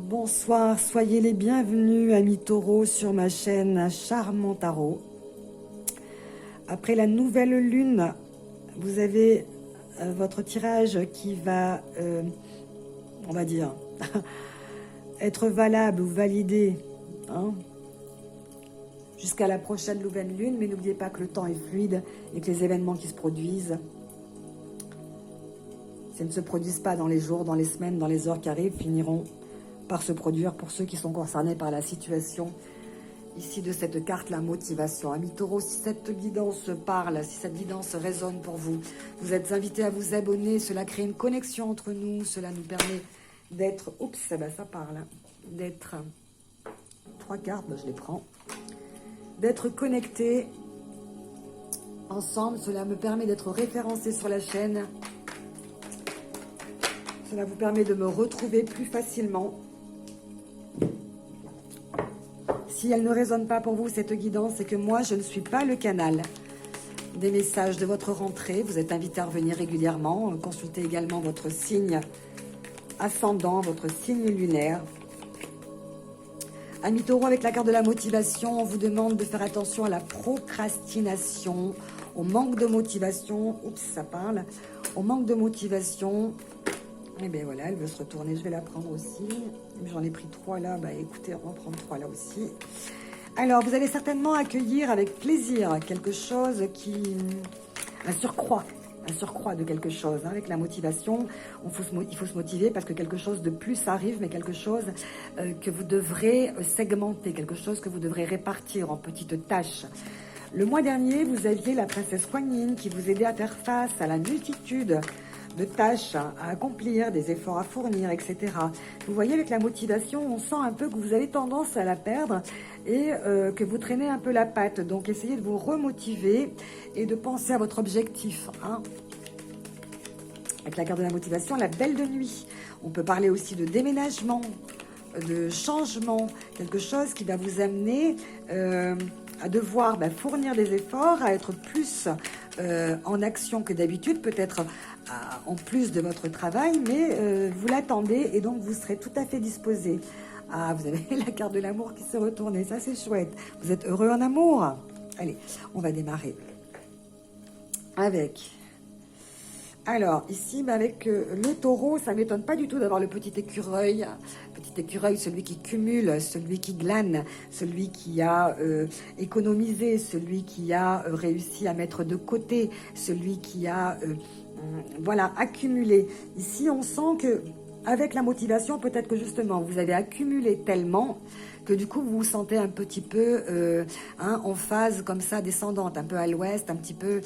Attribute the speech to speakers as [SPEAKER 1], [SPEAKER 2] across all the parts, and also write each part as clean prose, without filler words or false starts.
[SPEAKER 1] Bonsoir, soyez les bienvenus amis taureaux sur ma chaîne Charmant Tarot. Après la nouvelle lune, vous avez votre tirage qui va, on va dire, être valable ou validé hein, jusqu'à la prochaine nouvelle lune. Mais n'oubliez pas que le temps est fluide et que les événements qui se produisent, s'ils ne se produisent pas dans les jours, dans les semaines, dans les heures qui arrivent, finiront par se produire pour ceux qui sont concernés par la situation ici de cette carte, la motivation. Amis taureaux, si cette guidance parle, si cette guidance résonne pour vous, vous êtes invités à vous abonner. Cela crée une connexion entre nous, cela nous permet d'être, oups, ça parle, d'être, 3 cartes, je les prends, d'être connectés ensemble. Cela me permet d'être référencé sur la chaîne. Cela vous permet de me retrouver plus facilement. Si elle ne résonne pas pour vous, cette guidance, c'est que moi, je ne suis pas le canal des messages de votre rentrée. Vous êtes invité à revenir régulièrement. Consultez également votre signe ascendant, votre signe lunaire. Amis taureaux, avec la carte de la motivation, on vous demande de faire attention à la procrastination, au manque de motivation. Oups, ça parle. Au manque de motivation. Et bien voilà, elle veut se retourner, je vais la prendre aussi. J'en ai pris 3 là, bah écoutez, on va en prendre 3 là aussi. Alors, vous allez certainement accueillir avec plaisir quelque chose qui... un surcroît de quelque chose. Hein, avec la motivation, il faut se motiver parce que quelque chose de plus arrive, mais quelque chose que vous devrez segmenter, quelque chose que vous devrez répartir en petites tâches. Le mois dernier, vous aviez la princesse Kuan Yin qui vous aidait à faire face à la multitude de tâches à accomplir, des efforts à fournir, etc. Vous voyez, avec la motivation, on sent un peu que vous avez tendance à la perdre et que vous traînez un peu la patte. Donc, essayez de vous remotiver et de penser à votre objectif. Hein. Avec la carte de la motivation, la belle de nuit. On peut parler aussi de déménagement, de changement, quelque chose qui va vous amener à devoir fournir des efforts, à être plus en action que d'habitude, peut-être en plus de votre travail, mais vous l'attendez et donc vous serez tout à fait disposé. Ah, vous avez la carte de l'amour qui s'est retournée, ça c'est chouette. Vous êtes heureux en amour? Allez, on va démarrer avec... Alors, ici, avec le taureau, ça ne m'étonne pas du tout d'avoir le petit écureuil. Petit écureuil, celui qui cumule, celui qui glane, celui qui a économisé, celui qui a réussi à mettre de côté, celui qui a, voilà, accumulé. Ici, on sent que avec la motivation, peut-être que justement, vous avez accumulé tellement que du coup, vous vous sentez un petit peu en phase comme ça, descendante, un peu à l'ouest, un petit peu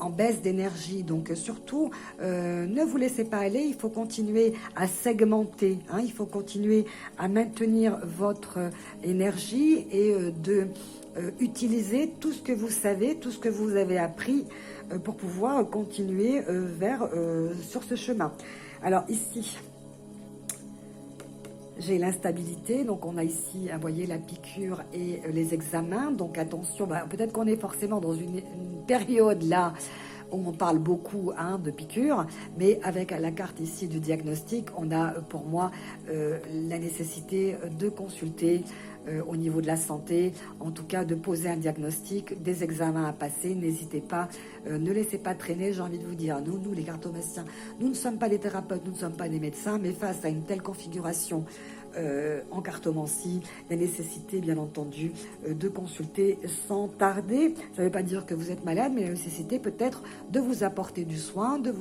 [SPEAKER 1] en baisse d'énergie. Donc, surtout, ne vous laissez pas aller. Il faut continuer à segmenter. Hein, il faut continuer à maintenir votre énergie et de utiliser tout ce que vous savez, tout ce que vous avez appris pour pouvoir continuer sur ce chemin. Alors, ici... j'ai l'instabilité, donc on a ici, vous voyez, la piqûre et les examens. Donc attention, peut-être qu'on est forcément dans une période là où on parle beaucoup de piqûres, mais avec la carte ici du diagnostic, on a pour moi la nécessité de consulter au niveau de la santé, en tout cas de poser un diagnostic, des examens à passer. N'hésitez pas, ne laissez pas traîner, j'ai envie de vous dire, nous les cartomanciens, nous ne sommes pas des thérapeutes, nous ne sommes pas des médecins, mais face à une telle configuration en cartomancie, la nécessité bien entendu de consulter sans tarder. Ça ne veut pas dire que vous êtes malade, mais la nécessité peut-être de vous apporter du soin, de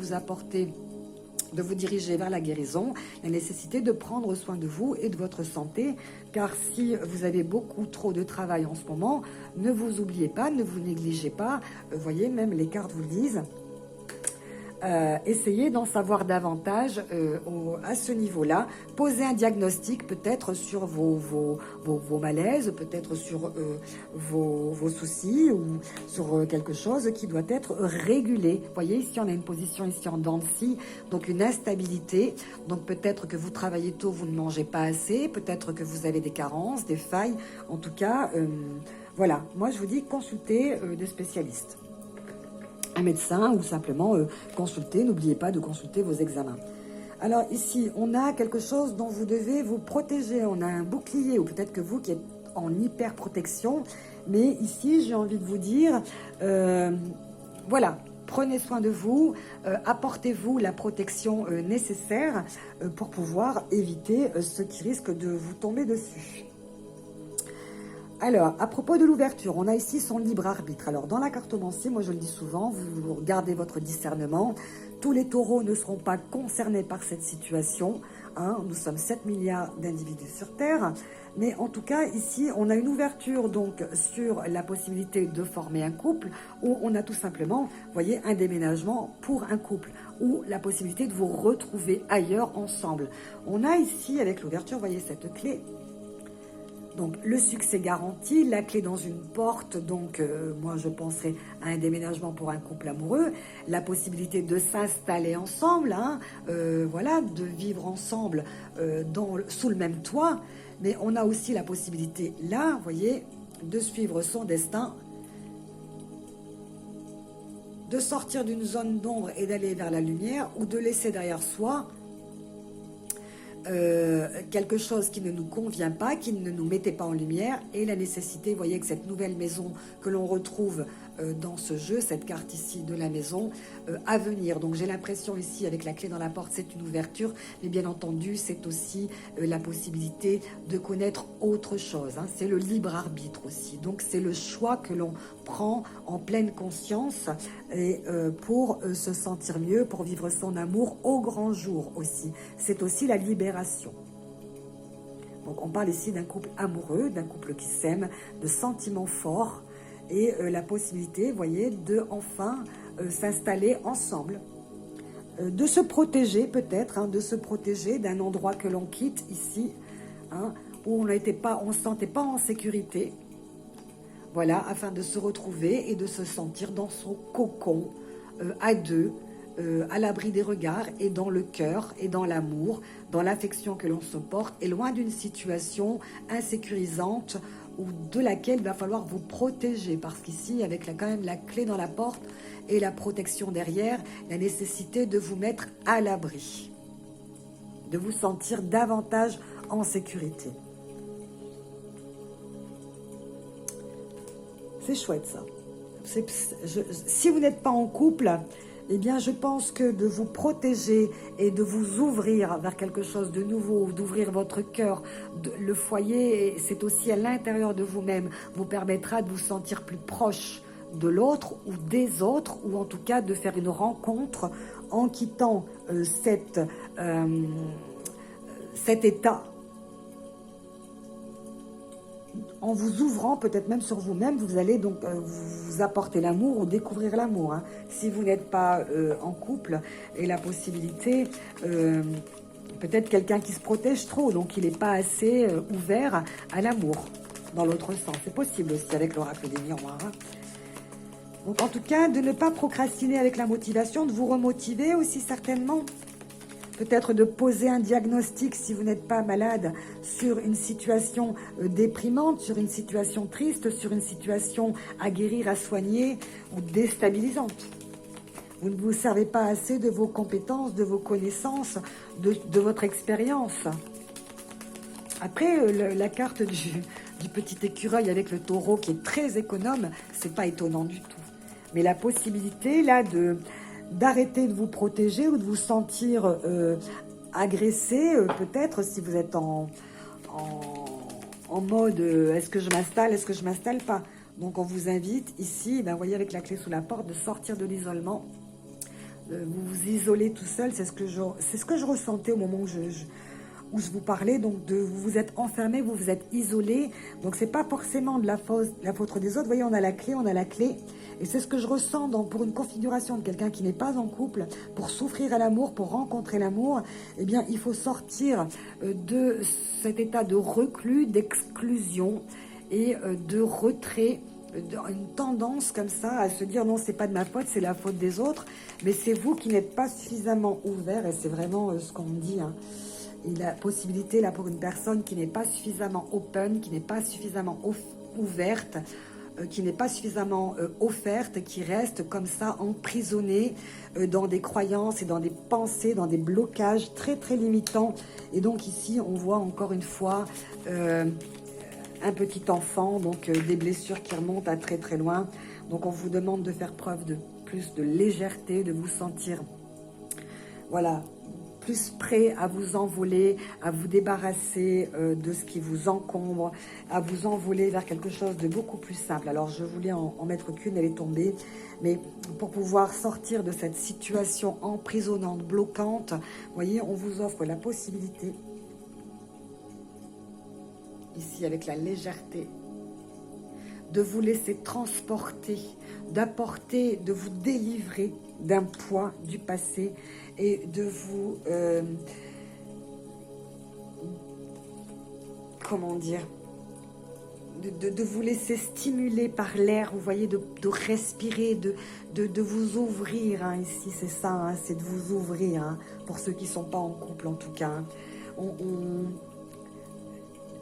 [SPEAKER 1] vous diriger vers la guérison, la nécessité de prendre soin de vous et de votre santé, car si vous avez beaucoup trop de travail en ce moment, ne vous oubliez pas, ne vous négligez pas, voyez, même les cartes vous le disent, essayez d'en savoir davantage à ce niveau-là. Posez un diagnostic peut-être sur vos malaises, peut-être sur vos soucis ou sur quelque chose qui doit être régulé. Vous voyez, ici on a une position ici en dents de scie, donc une instabilité. Donc peut-être que vous travaillez tôt, vous ne mangez pas assez, peut-être que vous avez des carences, des failles. En tout cas, voilà, moi je vous dis consultez des spécialistes. Un médecin ou simplement consulter, n'oubliez pas de consulter vos examens. Alors ici, on a quelque chose dont vous devez vous protéger. On a un bouclier, ou peut-être que vous qui êtes en hyper protection. Mais ici, j'ai envie de vous dire, voilà, prenez soin de vous, apportez-vous la protection nécessaire pour pouvoir éviter ce qui risque de vous tomber dessus. Alors, à propos de l'ouverture, on a ici son libre arbitre. Alors, dans la cartomancie, moi je le dis souvent, vous gardez votre discernement. Tous les taureaux ne seront pas concernés par cette situation. Hein. Nous sommes 7 milliards d'individus sur Terre. Mais en tout cas, ici, on a une ouverture donc sur la possibilité de former un couple, ou on a tout simplement, vous voyez, un déménagement pour un couple, ou la possibilité de vous retrouver ailleurs ensemble. On a ici, avec l'ouverture, vous voyez cette clé. Donc, le succès garanti, la clé dans une porte, donc moi je penserais à un déménagement pour un couple amoureux, la possibilité de s'installer ensemble, hein, voilà, de vivre ensemble sous le même toit, mais on a aussi la possibilité là, vous voyez, de suivre son destin, de sortir d'une zone d'ombre et d'aller vers la lumière, ou de laisser derrière soi quelque chose qui ne nous convient pas, qui ne nous mettait pas en lumière, et la nécessité, vous voyez que cette nouvelle maison que l'on retrouve dans ce jeu, cette carte ici de la maison, à venir. Donc j'ai l'impression ici, avec la clé dans la porte, c'est une ouverture, mais bien entendu, c'est aussi la possibilité de connaître autre chose. Hein. C'est le libre arbitre aussi. Donc c'est le choix que l'on prend en pleine conscience et pour se sentir mieux, pour vivre son amour au grand jour aussi. C'est aussi la libération. Donc on parle ici d'un couple amoureux, d'un couple qui s'aime, de sentiments forts, et la possibilité, vous voyez, de enfin s'installer ensemble, de se protéger peut-être, hein, de se protéger d'un endroit que l'on quitte ici, hein, où on ne se sentait pas en sécurité, voilà, afin de se retrouver et de se sentir dans son cocon, à deux, à l'abri des regards et dans le cœur et dans l'amour, dans l'affection que l'on se porte, et loin d'une situation insécurisante ou de laquelle il va falloir vous protéger, parce qu'ici, avec quand même la clé dans la porte et la protection derrière, la nécessité de vous mettre à l'abri, de vous sentir davantage en sécurité. C'est chouette ça. Si vous n'êtes pas en couple, eh bien, je pense que de vous protéger et de vous ouvrir vers quelque chose de nouveau, d'ouvrir votre cœur, le foyer, c'est aussi à l'intérieur de vous-même, vous permettra de vous sentir plus proche de l'autre ou des autres, ou en tout cas de faire une rencontre en quittant cet état. En vous ouvrant peut-être même sur vous-même, vous allez donc vous apporter l'amour ou découvrir l'amour. Hein. Si vous n'êtes pas en couple, et la possibilité, peut-être quelqu'un qui se protège trop, donc il n'est pas assez ouvert à l'amour, dans l'autre sens. C'est possible aussi avec l'oracle des miroirs. Hein. Donc en tout cas, de ne pas procrastiner avec la motivation, de vous remotiver aussi certainement. Peut-être de poser un diagnostic si vous n'êtes pas malade sur une situation déprimante, sur une situation triste, sur une situation à guérir, à soigner ou déstabilisante. Vous ne vous servez pas assez de vos compétences, de vos connaissances, de votre expérience. Après, la carte du petit écureuil avec le taureau qui est très économe, c'est pas étonnant du tout. Mais la possibilité là d'arrêter de vous protéger ou de vous sentir agressé, peut-être si vous êtes en mode est-ce que je m'installe, est-ce que je m'installe pas. Donc on vous invite ici, ben, vous voyez avec la clé sous la porte, de sortir de l'isolement. Vous vous isolez tout seul, c'est ce que je ressentais au moment où je vous parlais, donc vous vous êtes enfermé, vous vous êtes isolé, donc c'est pas forcément de la faute des autres. Vous voyez, on a la clé, et c'est ce que je ressens pour une configuration de quelqu'un qui n'est pas en couple, pour s'offrir à l'amour, pour rencontrer l'amour. Eh bien, il faut sortir de cet état de reclus, d'exclusion et de retrait, une tendance comme ça à se dire non, c'est pas de ma faute, c'est la faute des autres, mais c'est vous qui n'êtes pas suffisamment ouvert, et c'est vraiment ce qu'on me dit, hein. Et la possibilité là pour une personne qui n'est pas suffisamment open, qui n'est pas suffisamment ouverte, qui n'est pas suffisamment offerte, qui reste comme ça emprisonnée dans des croyances et dans des pensées, dans des blocages très très limitants. Et donc ici, on voit encore une fois un petit enfant, donc des blessures qui remontent à très très loin. Donc on vous demande de faire preuve de plus de légèreté, de vous sentir, voilà, plus prêt à vous envoler, à vous débarrasser de ce qui vous encombre, à vous envoler vers quelque chose de beaucoup plus simple. Alors, je voulais en mettre qu'une, elle est tombée. Mais pour pouvoir sortir de cette situation emprisonnante, bloquante, vous voyez, on vous offre la possibilité, ici avec la légèreté, de vous laisser transporter, d'apporter, de vous délivrer d'un poids du passé et de vous, comment dire, de vous laisser stimuler par l'air, vous voyez, de respirer, de vous ouvrir, hein, ici c'est ça, hein, c'est de vous ouvrir, hein, pour ceux qui ne sont pas en couple en tout cas. Hein.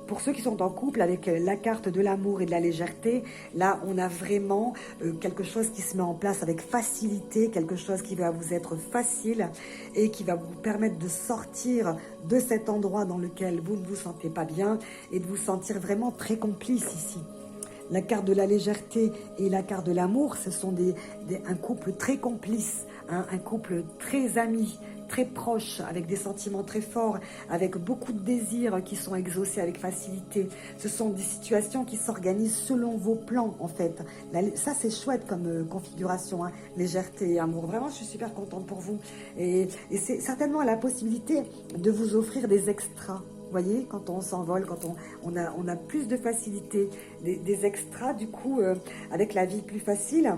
[SPEAKER 1] Pour ceux qui sont en couple, avec la carte de l'amour et de la légèreté, là, on a vraiment quelque chose qui se met en place avec facilité, quelque chose qui va vous être facile et qui va vous permettre de sortir de cet endroit dans lequel vous ne vous sentez pas bien et de vous sentir vraiment très complice ici. La carte de la légèreté et la carte de l'amour, ce sont un couple très complice, hein, un couple très ami, très proche, avec des sentiments très forts, avec beaucoup de désirs qui sont exaucés avec facilité. Ce sont des situations qui s'organisent selon vos plans, en fait. Ça, c'est chouette comme configuration, hein, légèreté et amour. Vraiment, je suis super contente pour vous. Et c'est certainement la possibilité de vous offrir des extras. Vous voyez, quand on s'envole, quand on a plus de facilité, des extras, du coup, avec la vie plus facile,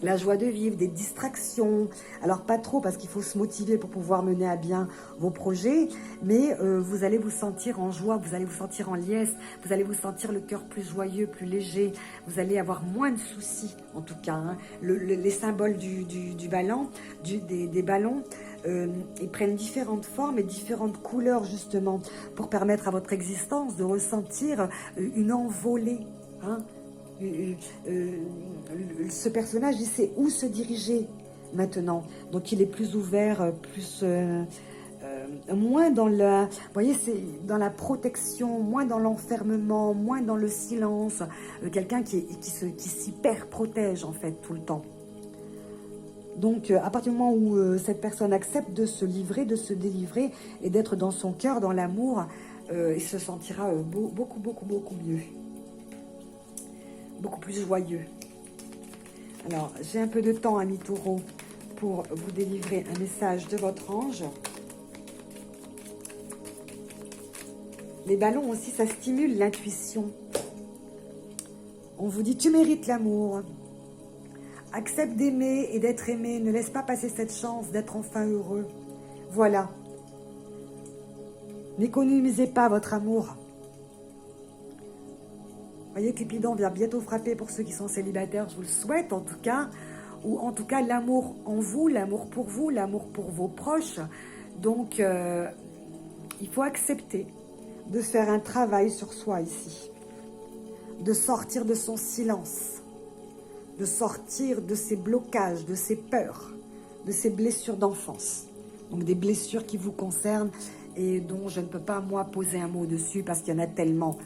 [SPEAKER 1] la joie de vivre, des distractions. Alors, pas trop, parce qu'il faut se motiver pour pouvoir mener à bien vos projets, mais vous allez vous sentir en joie, vous allez vous sentir en liesse, vous allez vous sentir le cœur plus joyeux, plus léger, vous allez avoir moins de soucis, en tout cas. Hein. Les symboles du ballon, des ballons, ils prennent différentes formes et différentes couleurs, justement, pour permettre à votre existence de ressentir une envolée, hein. Ce personnage, il sait où se diriger maintenant. Donc, il est plus ouvert, plus... moins dans la... Vous voyez, c'est dans la protection, moins dans l'enfermement, moins dans le silence. Quelqu'un qui s'hyper protège, en fait, tout le temps. Donc, à partir du moment où cette personne accepte de se livrer, de se délivrer et d'être dans son cœur, dans l'amour, il se sentira beaucoup, beaucoup, beaucoup mieux. Beaucoup plus joyeux. Alors, j'ai un peu de temps, amis taureaux, pour vous délivrer un message de votre ange. Les ballons aussi, ça stimule l'intuition. On vous dit, tu mérites l'amour. Accepte d'aimer et d'être aimé. Ne laisse pas passer cette chance d'être enfin heureux. Voilà. N'économisez pas votre amour. Vous voyez, Cupidon vient bientôt frapper pour ceux qui sont célibataires, je vous le souhaite en tout cas. Ou en tout cas, l'amour en vous, l'amour pour vous, l'amour pour vos proches. Donc, il faut accepter de faire un travail sur soi ici. De sortir de son silence. De sortir de ses blocages, de ses peurs, de ses blessures d'enfance. Donc, des blessures qui vous concernent et dont je ne peux pas, moi, poser un mot dessus parce qu'il y en a tellement.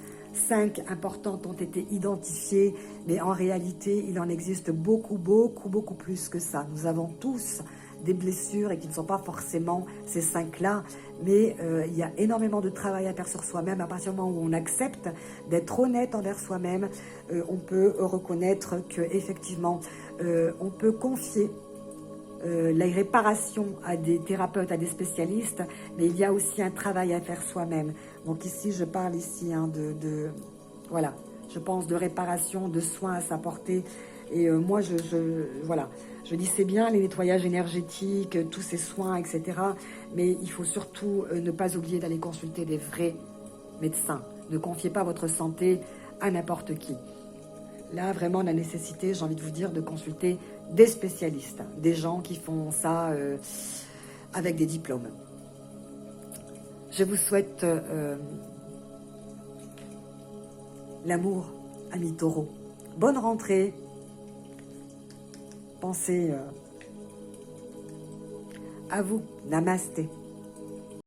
[SPEAKER 1] 5 importantes ont été identifiées, mais en réalité, il en existe beaucoup, beaucoup, beaucoup plus que ça. Nous avons tous des blessures et qui ne sont pas forcément ces 5-là, mais il y a énormément de travail à faire sur soi-même. À partir du moment où on accepte d'être honnête envers soi-même, on peut reconnaître qu'effectivement, on peut confier la réparation à des thérapeutes, à des spécialistes, mais il y a aussi un travail à faire soi-même. Donc ici, je parle ici hein, voilà, je pense de réparation, de soins à s'apporter. Et moi, voilà, je dis c'est bien les nettoyages énergétiques, tous ces soins, etc. Mais il faut surtout ne pas oublier d'aller consulter des vrais médecins. Ne confiez pas votre santé à n'importe qui. Là, vraiment, la nécessité, j'ai envie de vous dire, de consulter des spécialistes, des gens qui font ça avec des diplômes. Je vous souhaite l'amour, amis taureaux. bonne rentrée. Pensez à vous. Namasté.